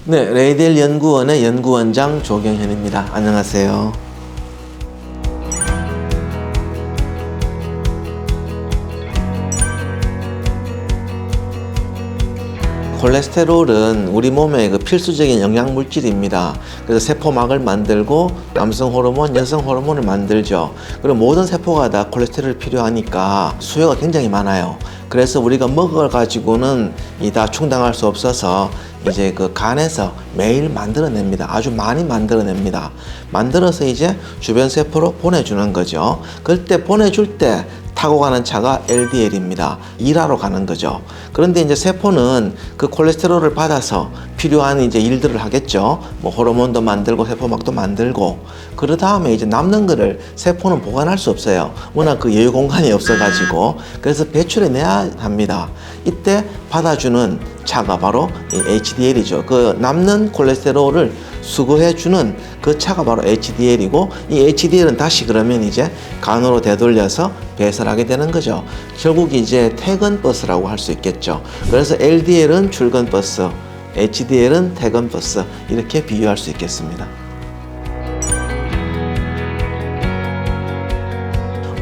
네, 레이델 연구원의 연구원장 조경현입니다. 안녕하세요. 콜레스테롤은 우리 몸의 그 필수적인 영양 물질입니다. 그래서 세포막을 만들고 남성 호르몬, 여성 호르몬을 만들죠. 그리고 모든 세포가 다 콜레스테롤이 필요하니까 수요가 굉장히 많아요. 그래서 우리가 먹어가지고는 다 충당할 수 없어서 이제 그 간에서 매일 만들어냅니다. 아주 많이 만들어냅니다. 만들어서 이제 주변 세포로 보내주는 거죠. 그때 보내줄 때 타고 가는 차가 LDL입니다. 일하러 가는 거죠. 그런데 이제 세포는 그 콜레스테롤을 받아서 필요한 이제 일들을 하겠죠. 뭐 호르몬도 만들고 세포막도 만들고. 그 다음에 이제 남는 거를 세포는 보관할 수 없어요. 워낙 그 여유 공간이 없어가지고. 그래서 배출해 내야 합니다. 이때 받아주는 차가 바로 이 HDL이죠. 그 남는 콜레스테롤을 수거해주는 그 차가 바로 HDL이고, 이 HDL은 다시 그러면 이제 간으로 되돌려서 배설하게 되는 거죠. 결국 이제 퇴근버스라고 할 수 있겠죠. 그래서 LDL은 출근버스, HDL은 퇴근버스, 이렇게 비유할 수 있겠습니다.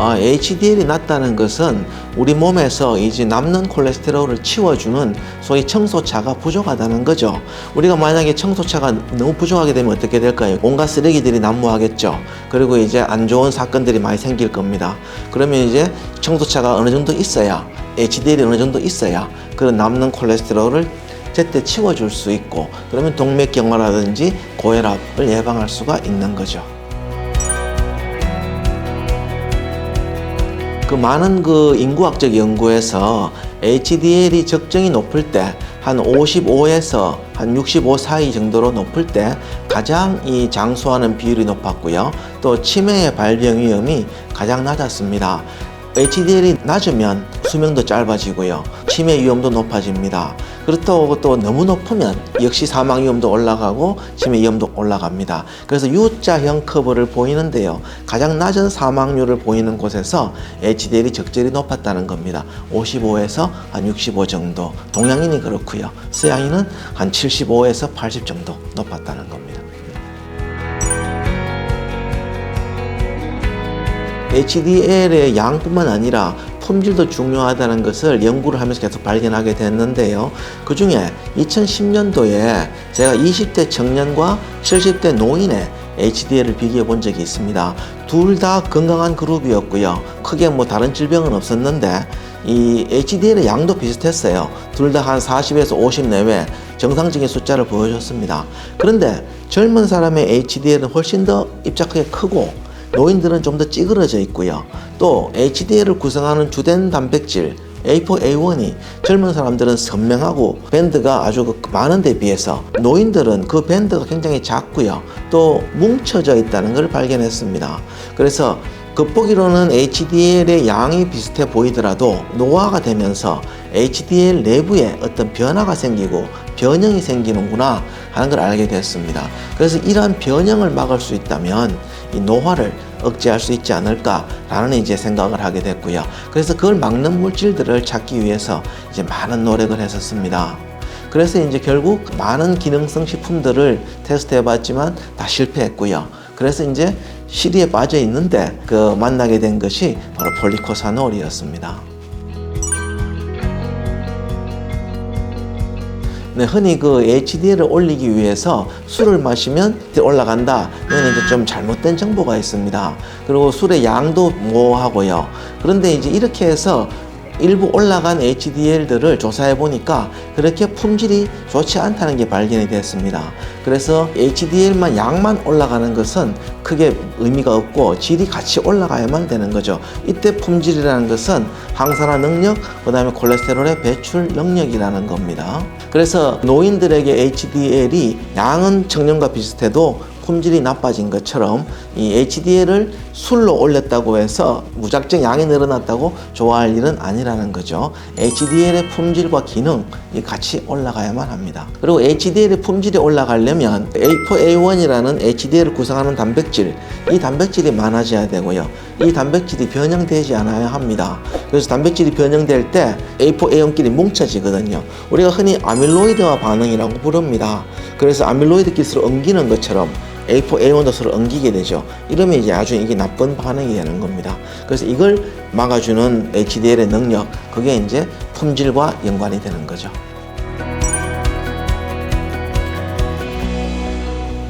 HDL이 낮다는 것은 우리 몸에서 이제 남는 콜레스테롤을 치워주는 소위 청소차가 부족하다는 거죠. 우리가 만약에 청소차가 너무 부족하게 되면 어떻게 될까요? 온갖 쓰레기들이 난무하겠죠. 그리고 이제 안 좋은 사건들이 많이 생길 겁니다. 그러면 이제 청소차가 어느 정도 있어야, HDL이 어느 정도 있어야 그런 남는 콜레스테롤을 제때 치워줄 수 있고, 그러면 동맥경화라든지 고혈압을 예방할 수가 있는 거죠. 그 많은 그 인구학적 연구에서 HDL이 적정히 높을 때 한 55에서 한 65 사이 정도로 높을 때 가장 이 장수하는 비율이 높았고요. 또 치매의 발병 위험이 가장 낮았습니다. HDL이 낮으면 수명도 짧아지고요. 치매 위험도 높아집니다. 그렇다고 또 너무 높으면 역시 사망 위험도 올라가고 치매 위험도 올라갑니다. 그래서 U자형 커브를 보이는데요. 가장 낮은 사망률을 보이는 곳에서 HDL이 적절히 높았다는 겁니다. 55에서 한 65 정도. 동양인이 그렇고요. 서양인은 한 75에서 80 정도 높았다는 겁니다. HDL의 양뿐만 아니라 품질도 중요하다는 것을 연구를 하면서 계속 발견하게 됐는데요. 그 중에 2010년도에 제가 20대 청년과 70대 노인의 HDL을 비교해 본 적이 있습니다. 둘 다 건강한 그룹이었고요. 크게 뭐 다른 질병은 없었는데 이 HDL의 양도 비슷했어요. 둘 다 한 40에서 50 내외 정상적인 숫자를 보여줬습니다. 그런데 젊은 사람의 HDL은 훨씬 더 입자 크게 크고 노인들은 좀 더 찌그러져 있고요. 또 HDL을 구성하는 주된 단백질 A4A1이 젊은 사람들은 선명하고 밴드가 아주 많은 데 비해서 노인들은 그 밴드가 굉장히 작고요. 또 뭉쳐져 있다는 걸 발견했습니다. 그래서 겉보기로는 HDL의 양이 비슷해 보이더라도 노화가 되면서 HDL 내부에 어떤 변화가 생기고 변형이 생기는구나 하는 걸 알게 됐습니다. 그래서 이러한 변형을 막을 수 있다면 이 노화를 억제할 수 있지 않을까라는 이제 생각을 하게 됐고요. 그래서 그걸 막는 물질들을 찾기 위해서 이제 많은 노력을 했었습니다. 그래서 이제 결국 많은 기능성 식품들을 테스트해 봤지만 다 실패했고요. 그래서 이제 시리에 빠져 있는데 그 만나게 된 것이 바로 폴리코사놀이었습니다. 네, 흔히 그 HDL을 올리기 위해서 술을 마시면 올라간다. 이건 이제 좀 잘못된 정보가 있습니다. 그리고 술의 양도 모호하고요. 그런데 이제 이렇게 해서 일부 올라간 HDL들을 조사해 보니까 그렇게 품질이 좋지 않다는 게 발견이 됐습니다. 그래서 HDL만 양만 올라가는 것은 크게 의미가 없고 질이 같이 올라가야만 되는 거죠. 이때 품질이라는 것은 항산화 능력, 그 다음에 콜레스테롤의 배출 능력이라는 겁니다. 그래서 노인들에게 HDL이 양은 청년과 비슷해도 품질이 나빠진 것처럼 이 HDL을 술로 올렸다고 해서 무작정 양이 늘어났다고 좋아할 일은 아니라는 거죠. HDL의 품질과 기능이 같이 올라가야만 합니다. 그리고 HDL의 품질이 올라가려면 A4A1이라는 HDL을 구성하는 단백질, 이 단백질이 많아져야 되고요. 이 단백질이 변형되지 않아야 합니다. 그래서 단백질이 변형될 때 A4A1끼리 뭉쳐지거든요. 우리가 흔히 아밀로이드화 반응이라고 부릅니다. 그래서 아밀로이드 기스를 엉기는 것처럼 A4, A1도 서로 엉기게 되죠. 이러면 이제 아주 이게 나쁜 반응이 되는 겁니다. 그래서 이걸 막아주는 HDL의 능력, 그게 이제 품질과 연관이 되는 거죠.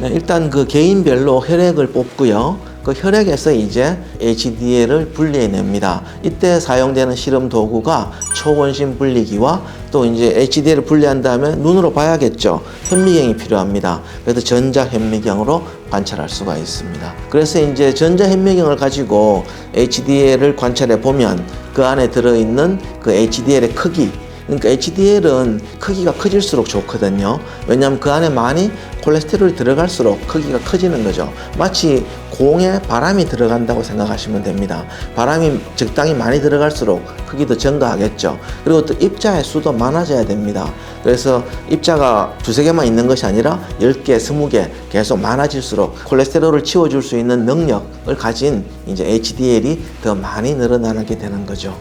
네, 일단 그 개인별로 혈액을 뽑고요. 그 혈액에서 이제 HDL을 분리해냅니다. 이때 사용되는 실험 도구가 초원심 분리기와 또 이제 HDL을 분리한 다음에 눈으로 봐야겠죠. 현미경이 필요합니다. 그래서 전자현미경으로 관찰할 수가 있습니다. 그래서 이제 전자현미경을 가지고 HDL을 관찰해 보면 그 안에 들어있는 그 HDL의 크기, 그러니까 HDL은 크기가 커질수록 좋거든요. 왜냐하면 그 안에 많이 콜레스테롤이 들어갈수록 크기가 커지는 거죠. 마치 공에 바람이 들어간다고 생각하시면 됩니다. 바람이 적당히 많이 들어갈수록 크기도 증가하겠죠. 그리고 또 입자의 수도 많아져야 됩니다. 그래서 입자가 두세 개만 있는 것이 아니라 10개, 20개 계속 많아질수록 콜레스테롤을 치워줄 수 있는 능력을 가진 이제 HDL이 더 많이 늘어나게 되는 거죠.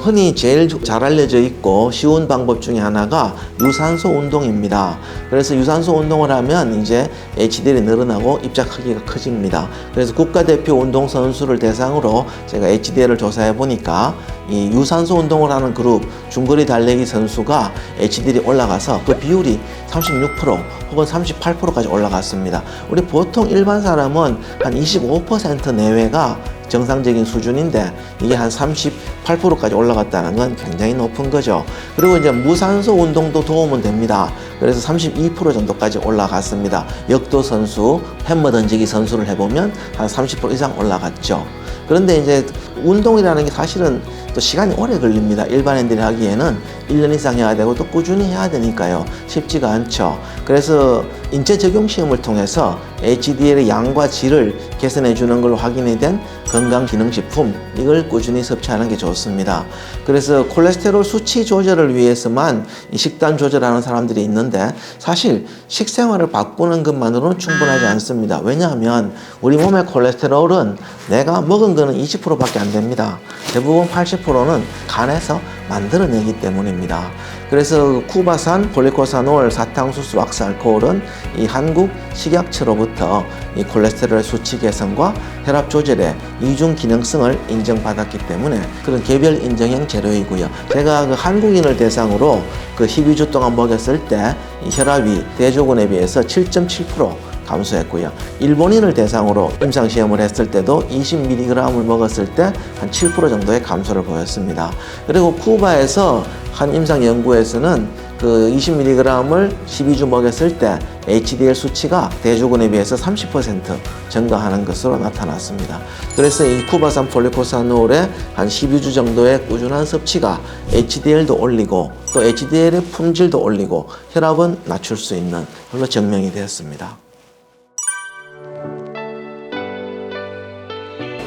흔히 제일 잘 알려져 있고 쉬운 방법 중에 하나가 유산소 운동입니다. 그래서 유산소 운동을 하면 이제 HDL이 늘어나고 입자 크기가 커집니다. 그래서 국가대표 운동선수를 대상으로 제가 HDL을 조사해 보니까 이 유산소 운동을 하는 그룹 중거리 달리기 선수가 HDL이 올라가서 그 비율이 36% 혹은 38%까지 올라갔습니다. 우리 보통 일반 사람은 한 25% 내외가 정상적인 수준인데 이게 한 38%까지 올라갔다는 건 굉장히 높은 거죠. 그리고 이제 무산소 운동도 도움은 됩니다. 그래서 32% 정도까지 올라갔습니다. 역도 선수, 햄머 던지기 선수를 해보면 한 30% 이상 올라갔죠. 그런데 이제 운동이라는 게 사실은 또 시간이 오래 걸립니다. 일반인들이 하기에는 1년 이상 해야 되고 또 꾸준히 해야 되니까요. 쉽지가 않죠. 그래서 인체 적용 시험을 통해서 HDL의 양과 질을 개선해 주는 걸로 확인이 된 건강기능식품, 이걸 꾸준히 섭취하는 게 좋습니다. 그래서 콜레스테롤 수치 조절을 위해서만 이 식단 조절하는 사람들이 있는데 사실 식생활을 바꾸는 것만으로는 충분하지 않습니다. 왜냐하면 우리 몸의 콜레스테롤은 내가 먹은 거는 20%밖에 안 됩니다. 대부분 80%는 간에서 만들어내기 때문입니다. 그래서 쿠바산 폴리코사놀 사탕수수 왁스 알코올은 이 한국 식약처로부터 이 콜레스테롤의 수치 개선과 혈압 조절의 이중 기능성을 인정받았기 때문에 그런 개별 인정형 재료이고요. 제가 그 한국인을 대상으로 그 12주 동안 먹였을 때 이 혈압이 대조군에 비해서 7.7% 감소했고요. 일본인을 대상으로 임상시험을 했을 때도 20mg을 먹었을 때 한 7% 정도의 감소를 보였습니다. 그리고 쿠바에서 한 임상 연구에서는 그 20mg을 12주 먹였을 때 HDL 수치가 대조군에 비해서 30% 증가하는 것으로 나타났습니다. 그래서 이 쿠바산 폴리코사놀의 한 12주 정도의 꾸준한 섭취가 HDL도 올리고 또 HDL의 품질도 올리고 혈압은 낮출 수 있는 걸로 증명이 되었습니다.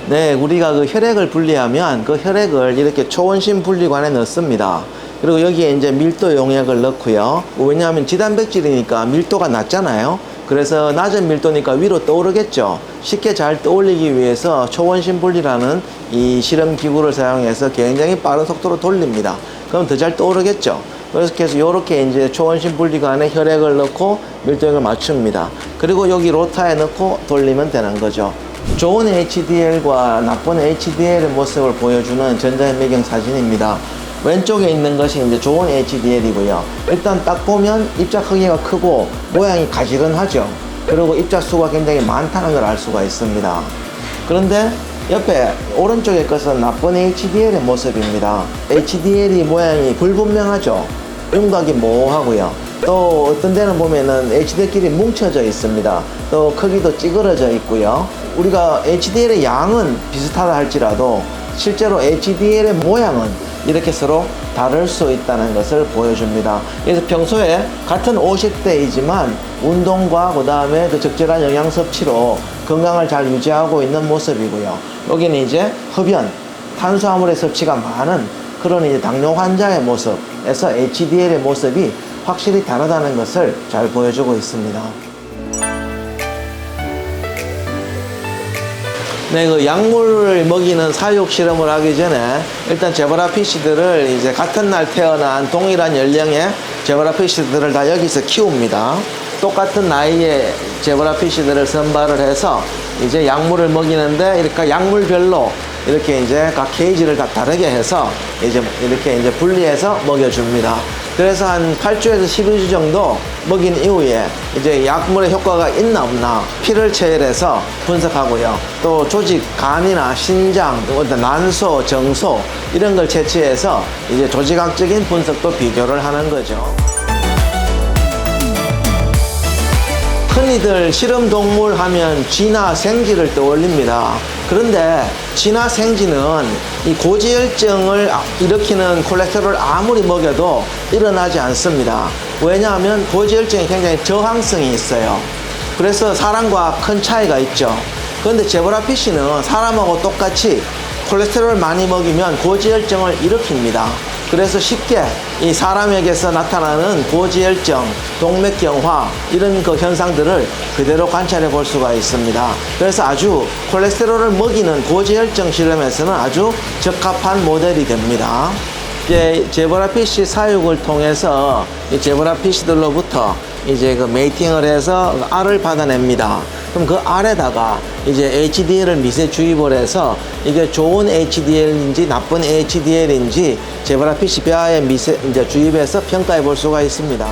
네, 우리가 그 혈액을 분리하면 그 혈액을 이렇게 초원심 분리관에 넣습니다. 그리고 여기에 이제 밀도 용액을 넣고요. 왜냐하면 지단백질이니까 밀도가 낮잖아요. 그래서 낮은 밀도니까 위로 떠오르겠죠. 쉽게 잘 떠올리기 위해서 초원심 분리라는 이 실험 기구를 사용해서 굉장히 빠른 속도로 돌립니다. 그럼 더 잘 떠오르겠죠. 그래서 이렇게 이제 초원심 분리관에 혈액을 넣고 밀도액을 맞춥니다. 그리고 여기 로타에 넣고 돌리면 되는 거죠. 좋은 HDL과 나쁜 HDL의 모습을 보여주는 전자현미경 사진입니다. 왼쪽에 있는 것이 이제 좋은 HDL이고요. 일단 딱 보면 입자 크기가 크고 모양이 가지런하죠. 그리고 입자 수가 굉장히 많다는 걸 알 수가 있습니다. 그런데 옆에 오른쪽에 것은 나쁜 HDL의 모습입니다. HDL이 모양이 불분명하죠. 윤곽이 모호하고요. 또 어떤 데는 보면은 HDL끼리 뭉쳐져 있습니다. 또 크기도 찌그러져 있고요. 우리가 HDL의 양은 비슷하다 할지라도 실제로 HDL의 모양은 이렇게 서로 다를 수 있다는 것을 보여줍니다. 그래서 평소에 같은 50대이지만 운동과 그 다음에 그 적절한 영양 섭취로 건강을 잘 유지하고 있는 모습이고요. 여기는 이제 흡연, 탄수화물의 섭취가 많은 그런 이제 당뇨 환자의 모습에서 HDL의 모습이 확실히 다르다는 것을 잘 보여주고 있습니다. 네, 그 약물을 먹이는 사육 실험을 하기 전에 일단 제브라피쉬들을 이제 같은 날 태어난 동일한 연령의 제브라피쉬들을 다 여기서 키웁니다. 똑같은 나이의 제브라피쉬들을 선발을 해서 이제 약물을 먹이는데 이렇게 약물별로 이렇게 이제 각 케이지를 다 다르게 해서 이제 이렇게 이제 분리해서 먹여줍니다. 그래서 한 8주에서 12주 정도 먹인 이후에 이제 약물의 효과가 있나 없나 피를 체열해서 분석하고요. 또 조직, 간이나 신장, 또 난소, 정소 이런 걸 채취해서 이제 조직학적인 분석도 비교를 하는 거죠. 흔히들 실험 동물 하면 쥐나 생쥐를 떠올립니다. 그런데 쥐나 생쥐는 이 고지혈증을 일으키는 콜레스테롤을 아무리 먹여도 일어나지 않습니다. 왜냐하면 고지혈증이 굉장히 저항성이 있어요. 그래서 사람과 큰 차이가 있죠. 그런데 제브라피쉬는 사람하고 똑같이 콜레스테롤을 많이 먹이면 고지혈증을 일으킵니다. 그래서 쉽게 이 사람에게서 나타나는 고지혈증, 동맥경화 이런 그 현상들을 그대로 관찰해 볼 수가 있습니다. 그래서 아주 콜레스테롤을 먹이는 고지혈증 실험에서는 아주 적합한 모델이 됩니다. 이제 제브라피쉬 사육을 통해서 이 제브라피쉬들로부터 이제 그 메이팅을 해서 알을 받아냅니다. 그럼 그 알에다가 이제 HDL을 미세 주입을 해서 이게 좋은 HDL인지 나쁜 HDL인지 제브라피쉬 뼈에 미세 이제 주입해서 평가해 볼 수가 있습니다.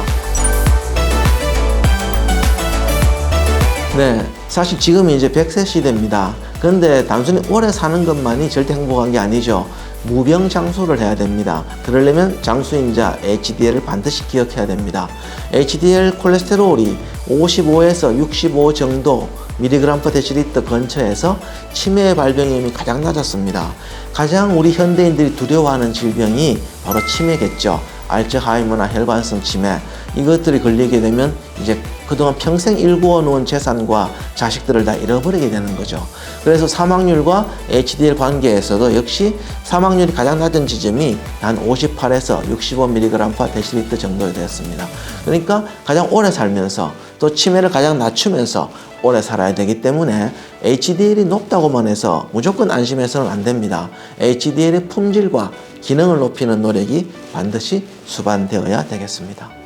네, 사실 지금이 이제 100세 시대입니다. 그런데 단순히 오래 사는 것만이 절대 행복한 게 아니죠. 무병장수를 해야 됩니다. 그러려면 장수인자 HDL을 반드시 기억해야 됩니다. HDL 콜레스테롤이 55에서 65 정도 mg per 데시리터 근처에서 치매 발병률이 가장 낮았습니다. 가장 우리 현대인들이 두려워하는 질병이 바로 치매겠죠. 알츠하이머나 혈관성 치매 이것들이 걸리게 되면 이제 그동안 평생 일구어 놓은 재산과 자식들을 다 잃어버리게 되는 거죠. 그래서 사망률과 HDL 관계에서도 역시 사망률이 가장 낮은 지점이 한 58에서 65mg per 데시리터 정도 되었습니다. 그러니까 가장 오래 살면서 또 치매를 가장 낮추면서 오래 살아야 되기 때문에 HDL이 높다고만 해서 무조건 안심해서는 안 됩니다. HDL의 품질과 기능을 높이는 노력이 반드시 수반되어야 되겠습니다.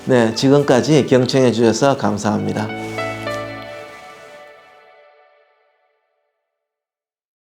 네, 지금까지 경청해 주셔서 감사합니다.